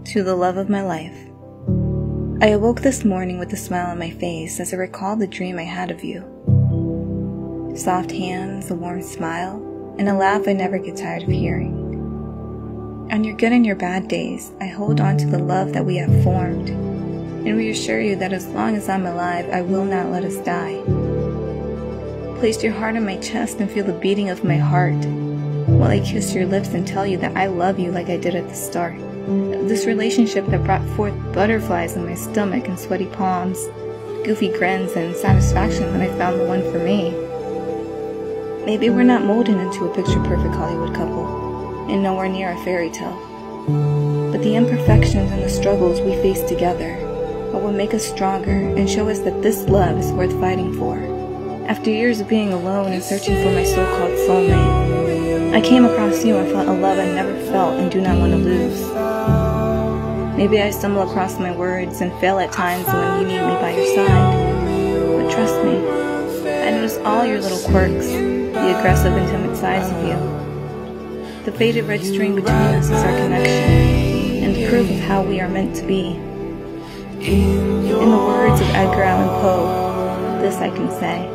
to the love of my life. I awoke this morning with a smile on my face as I recalled the dream I had of you. Soft hands, a warm smile, and a laugh I never get tired of hearing. On your good and your bad days, I hold on to the love that we have formed, and reassure you that as long as I'm alive, I will not let us die. Place your heart on my chest and feel the beating of my heart, while I kiss your lips and tell you that I love you like I did at the start. This relationship that brought forth butterflies in my stomach and sweaty palms, goofy grins and satisfaction when I found the one for me. Maybe we're not molded into a picture-perfect Hollywood couple, and nowhere near a fairy tale. But the imperfections and the struggles we face together are what make us stronger and show us that this love is worth fighting for. After years of being alone and searching for my so-called soulmate, I came across you and felt a love I never felt and do not want to lose. Maybe I stumble across my words and fail at times when you need me by your side. But trust me, I notice all your little quirks, the aggressive and timid sides of you. The faded red string between us is our connection, and the proof of how we are meant to be. In the words of Edgar Allan Poe, this I can say,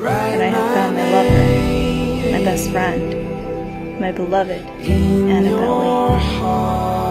that I have found my lover, my best friend, my beloved Annabelle Ling.